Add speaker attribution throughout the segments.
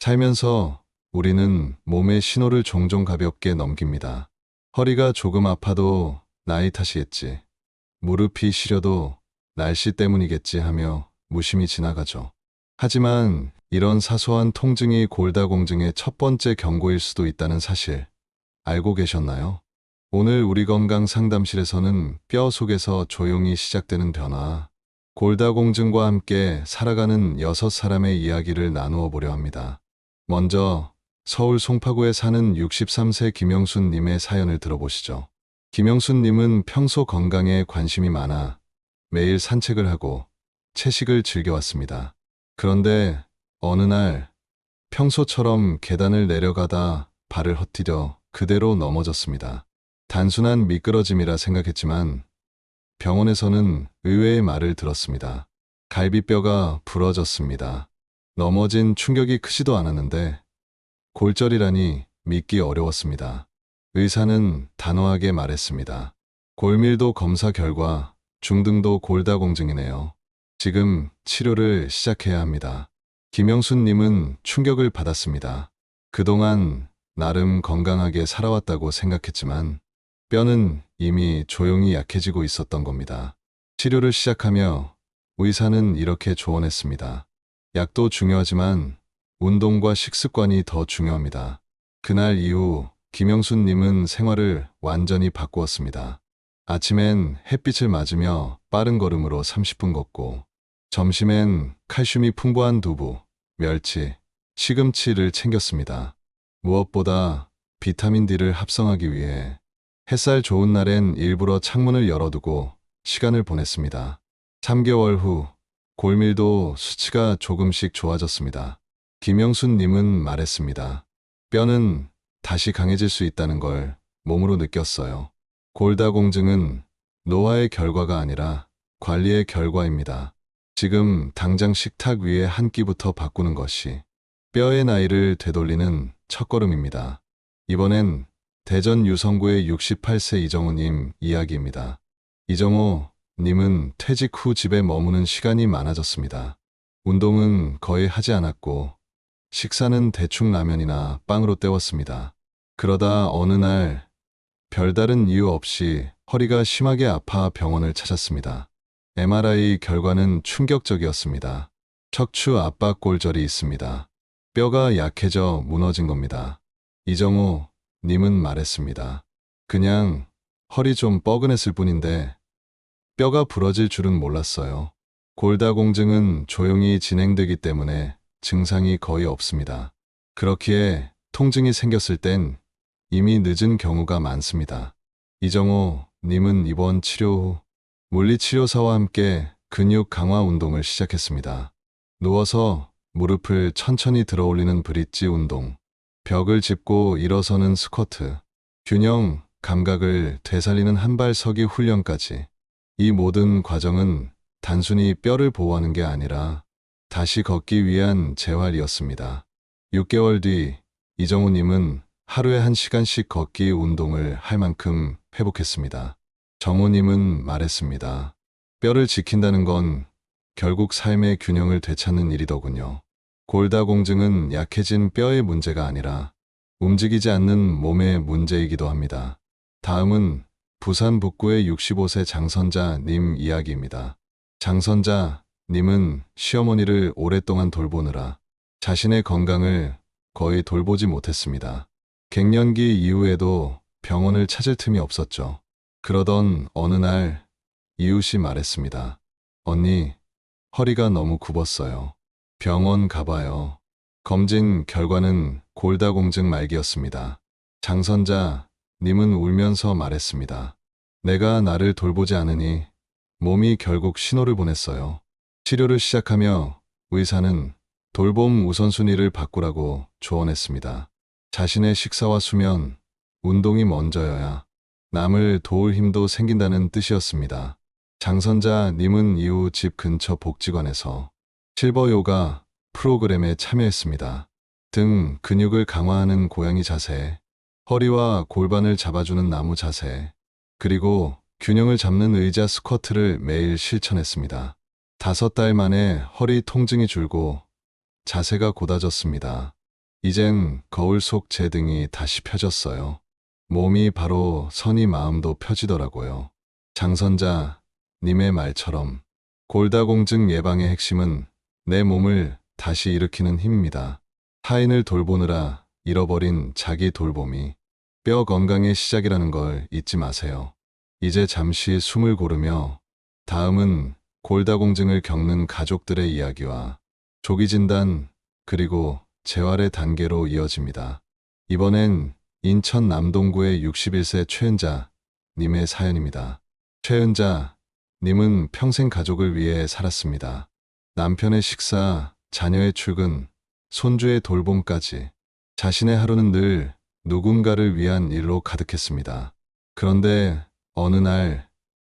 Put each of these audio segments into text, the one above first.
Speaker 1: 살면서 우리는 몸의 신호를 종종 가볍게 넘깁니다. 허리가 조금 아파도 나이 탓이겠지. 무릎이 시려도 날씨 때문이겠지 하며 무심히 지나가죠. 하지만 이런 사소한 통증이 골다공증의 첫 번째 경고일 수도 있다는 사실 알고 계셨나요? 오늘 우리 건강 상담실에서는 뼈 속에서 조용히 시작되는 변화, 골다공증과 함께 살아가는 6사람의 이야기를 나누어 보려 합니다. 먼저 서울 송파구에 사는 63세 김영순님의 사연을 들어보시죠. 김영순님은 평소 건강에 관심이 많아 매일 산책을 하고 채식을 즐겨왔습니다. 그런데 어느 날 평소처럼 계단을 내려가다 발을 헛디뎌 그대로 넘어졌습니다. 단순한 미끄러짐이라 생각했지만 병원에서는 의외의 말을 들었습니다. 갈비뼈가 부러졌습니다. 넘어진 충격이 크지도 않았는데 골절이라니 믿기 어려웠습니다. 의사는 단호하게 말했습니다. 골밀도 검사 결과 중등도 골다공증이네요. 지금 치료를 시작해야 합니다. 김영순님은 충격을 받았습니다. 그동안 나름 건강하게 살아왔다고 생각했지만 뼈는 이미 조용히 약해지고 있었던 겁니다. 치료를 시작하며 의사는 이렇게 조언했습니다. 약도 중요하지만 운동과 식습관이 더 중요합니다. 그날 이후 김영순님은 생활을 완전히 바꾸었습니다. 아침엔 햇빛을 맞으며 빠른 걸음으로 30분 걷고, 점심엔 칼슘이 풍부한 두부, 멸치, 시금치를 챙겼습니다. 무엇보다 비타민 D를 합성하기 위해 햇살 좋은 날엔 일부러 창문을 열어두고 시간을 보냈습니다. 3개월 후 골밀도 수치가 조금씩 좋아졌습니다. 김영순님은 말했습니다. 뼈는 다시 강해질 수 있다는 걸 몸으로 느꼈어요. 골다공증은 노화의 결과가 아니라 관리의 결과입니다. 지금 당장 식탁 위에 한 끼부터 바꾸는 것이 뼈의 나이를 되돌리는 첫걸음입니다. 이번엔 대전 유성구의 68세 이정우님 이야기입니다. 이정우님은 퇴직 후 집에 머무는 시간이 많아졌습니다. 운동은 거의 하지 않았고 식사는 대충 라면이나 빵으로 때웠습니다. 그러다 어느 날 별다른 이유 없이 허리가 심하게 아파 병원을 찾았습니다. MRI 결과는 충격적이었습니다. 척추 압박 골절이 있습니다. 뼈가 약해져 무너진 겁니다. 이정우 님은 말했습니다. 그냥 허리 좀 뻐근했을 뿐인데 뼈가 부러질 줄은 몰랐어요. 골다공증은 조용히 진행되기 때문에 증상이 거의 없습니다. 그렇기에 통증이 생겼을 땐 이미 늦은 경우가 많습니다. 이정호 님은 이번 치료 후 물리치료사와 함께 근육 강화 운동을 시작했습니다. 누워서 무릎을 천천히 들어올리는 브릿지 운동, 벽을 짚고 일어서는 스쿼트, 균형, 감각을 되살리는 한발서기 훈련까지. 이 모든 과정은 단순히 뼈를 보호하는 게 아니라 다시 걷기 위한 재활이었습니다. 6개월 뒤 이정우님은 하루에 1시간씩 걷기 운동을 할 만큼 회복했습니다. 정우님은 말했습니다. 뼈를 지킨다는 건 결국 삶의 균형을 되찾는 일이더군요. 골다공증은 약해진 뼈의 문제가 아니라 움직이지 않는 몸의 문제이기도 합니다. 다음은 부산 북구의 65세 장선자님 이야기입니다. 장선자님은 시어머니를 오랫동안 돌보느라 자신의 건강을 거의 돌보지 못했습니다. 갱년기 이후에도 병원을 찾을 틈이 없었죠. 그러던 어느 날 이웃이 말했습니다. 언니, 허리가 너무 굽었어요. 병원 가봐요. 검진 결과는 골다공증 말기였습니다. 장선자님은 울면서 말했습니다. 내가 나를 돌보지 않으니 몸이 결국 신호를 보냈어요. 치료를 시작하며 의사는 돌봄 우선순위를 바꾸라고 조언했습니다. 자신의 식사와 수면, 운동이 먼저여야 남을 도울 힘도 생긴다는 뜻이었습니다. 장선자님은 이후 집 근처 복지관에서 실버 요가 프로그램에 참여했습니다. 등 근육을 강화하는 고양이 자세, 허리와 골반을 잡아주는 나무 자세, 그리고 균형을 잡는 의자 스쿼트를 매일 실천했습니다. 5달 만에 허리 통증이 줄고 자세가 곧아졌습니다. 이젠 거울 속 제 등이 다시 펴졌어요. 몸이 바로 서니 마음도 펴지더라고요. 장선자 님의 말처럼 골다공증 예방의 핵심은 내 몸을 다시 일으키는 힘입니다. 타인을 돌보느라 잃어버린 자기 돌봄이 뼈 건강의 시작이라는 걸 잊지 마세요. 이제 잠시 숨을 고르며 다음은 골다공증을 겪는 가족들의 이야기와 조기 진단 그리고 재활의 단계로 이어집니다. 이번엔 인천 남동구의 61세 최은자 님의 사연입니다. 최은자 님은 평생 가족을 위해 살았습니다. 남편의 식사, 자녀의 출근, 손주의 돌봄까지 자신의 하루는 늘 누군가를 위한 일로 가득했습니다. 그런데 어느 날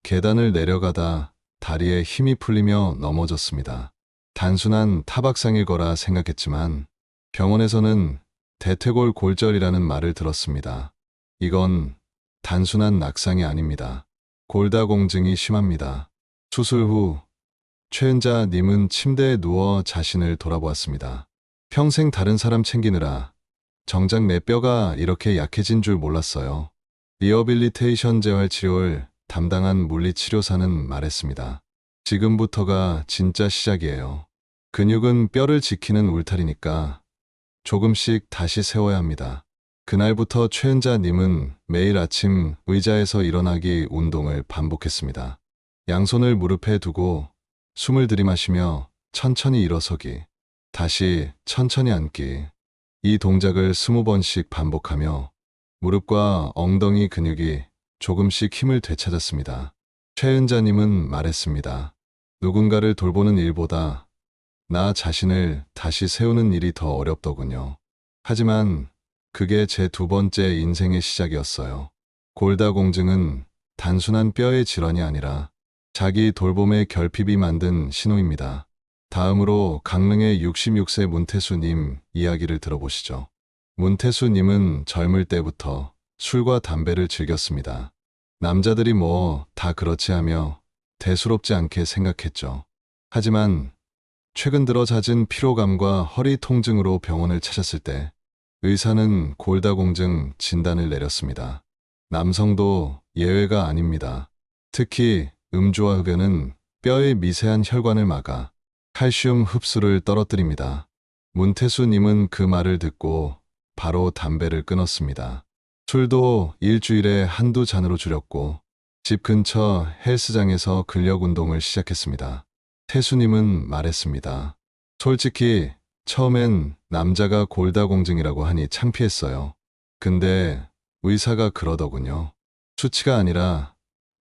Speaker 1: 계단을 내려가다 다리에 힘이 풀리며 넘어졌습니다. 단순한 타박상일 거라 생각했지만 병원에서는 대퇴골 골절이라는 말을 들었습니다. 이건 단순한 낙상이 아닙니다. 골다공증이 심합니다. 수술 후 최은자 님은 침대에 누워 자신을 돌아보았습니다. 평생 다른 사람 챙기느라 정작 내 뼈가 이렇게 약해진 줄 몰랐어요. 리허빌리테이션 재활치료를 담당한 물리치료사는 말했습니다. 지금부터가 진짜 시작이에요. 근육은 뼈를 지키는 울타리니까 조금씩 다시 세워야 합니다. 그날부터 최은자 님은 매일 아침 의자에서 일어나기 운동을 반복했습니다. 양손을 무릎에 두고 숨을 들이마시며 천천히 일어서기, 다시 천천히 앉기. 이 동작을 20번씩 반복하며 무릎과 엉덩이 근육이 조금씩 힘을 되찾았습니다. 최은자님은 말했습니다. 누군가를 돌보는 일보다 나 자신을 다시 세우는 일이 더 어렵더군요. 하지만 그게 제 두 번째 인생의 시작이었어요. 골다공증은 단순한 뼈의 질환이 아니라 자기 돌봄의 결핍이 만든 신호입니다. 다음으로 강릉의 66세 문태수님 이야기를 들어보시죠. 문태수님은 젊을 때부터 술과 담배를 즐겼습니다. 남자들이 뭐 다 그렇지 하며 대수롭지 않게 생각했죠. 하지만 최근 들어 잦은 피로감과 허리 통증으로 병원을 찾았을 때 의사는 골다공증 진단을 내렸습니다. 남성도 예외가 아닙니다. 특히 음주와 흡연은 뼈의 미세한 혈관을 막아 칼슘 흡수를 떨어뜨립니다. 문태수님은 그 말을 듣고 바로 담배를 끊었습니다. 술도 일주일에 한두 잔으로 줄였고 집 근처 헬스장에서 근력 운동을 시작했습니다. 태수님은 말했습니다. 솔직히 처음엔 남자가 골다공증이라고 하니 창피했어요. 근데 의사가 그러더군요. 수치가 아니라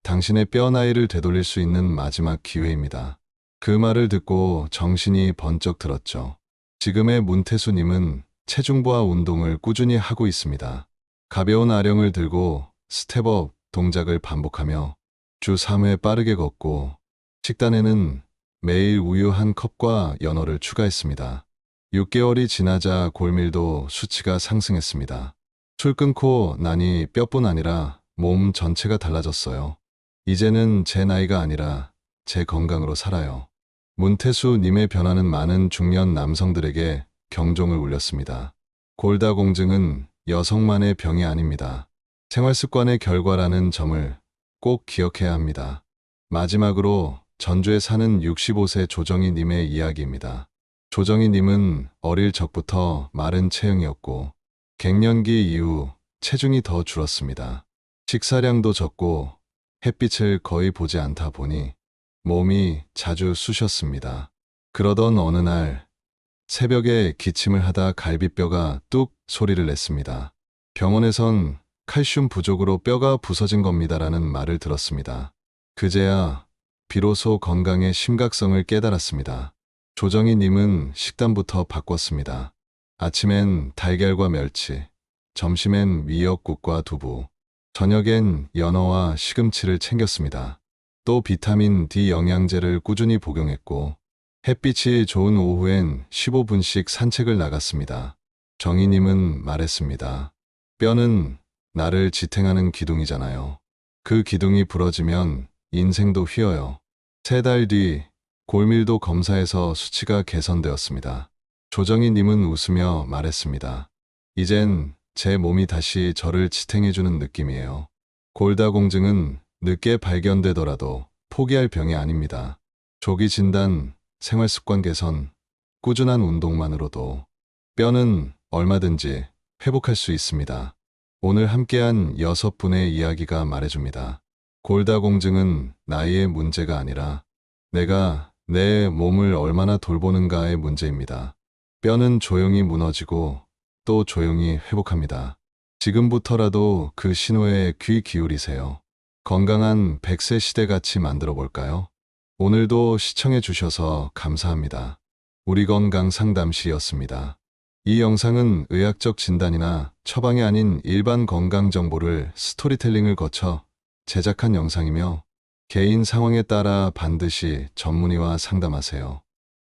Speaker 1: 당신의 뼈 나이를 되돌릴 수 있는 마지막 기회입니다. 그 말을 듣고 정신이 번쩍 들었죠. 지금의 문태수님은 체중부하 운동을 꾸준히 하고 있습니다. 가벼운 아령을 들고 스텝업 동작을 반복하며 주 3회 빠르게 걷고 식단에는 매일 우유 한 컵과 연어를 추가했습니다. 6개월이 지나자 골밀도 수치가 상승했습니다. 술 끊고 나니 뼈뿐 아니라 몸 전체가 달라졌어요. 이제는 제 나이가 아니라 제 건강으로 살아요. 문태수님의 변화는 많은 중년 남성들에게 경종을 울렸습니다. 골다공증은 여성만의 병이 아닙니다. 생활 습관의 결과라는 점을 꼭 기억해야 합니다. 마지막으로 전주에 사는 65세 조정희님의 이야기입니다. 조정희님은 어릴 적부터 마른 체형이었고 갱년기 이후 체중이 더 줄었습니다. 식사량도 적고 햇빛을 거의 보지 않다 보니 몸이 자주 쑤셨습니다. 그러던 어느 날 새벽에 기침을 하다 갈비뼈가 뚝 소리를 냈습니다. 병원에선 칼슘 부족으로 뼈가 부서진 겁니다라는 말을 들었습니다. 그제야 비로소 건강의 심각성을 깨달았습니다. 조정희님은 식단부터 바꿨습니다. 아침엔 달걀과 멸치, 점심엔 미역국과 두부, 저녁엔 연어와 시금치를 챙겼습니다. 또 비타민 D 영양제를 꾸준히 복용했고 햇빛이 좋은 오후엔 15분씩 산책을 나갔습니다. 정희님은 말했습니다. 뼈는 나를 지탱하는 기둥이잖아요. 그 기둥이 부러지면 인생도 휘어요. 3달 뒤 골밀도 검사에서 수치가 개선되었습니다. 조정희님은 웃으며 말했습니다. 이젠 제 몸이 다시 저를 지탱해주는 느낌이에요. 골다공증은 늦게 발견되더라도 포기할 병이 아닙니다. 조기 진단, 생활습관 개선, 꾸준한 운동만으로도 뼈는 얼마든지 회복할 수 있습니다. 오늘 함께한 6분의 이야기가 말해줍니다. 골다공증은 나이의 문제가 아니라 내가 내 몸을 얼마나 돌보는가의 문제입니다. 뼈는 조용히 무너지고 또 조용히 회복합니다. 지금부터라도 그 신호에 귀 기울이세요. 건강한 100세 시대 같이 만들어 볼까요? 오늘도 시청해 주셔서 감사합니다. 우리 건강 상담실이었습니다. 이 영상은 의학적 진단이나 처방이 아닌 일반 건강 정보를 스토리텔링을 거쳐 제작한 영상이며 개인 상황에 따라 반드시 전문의와 상담하세요.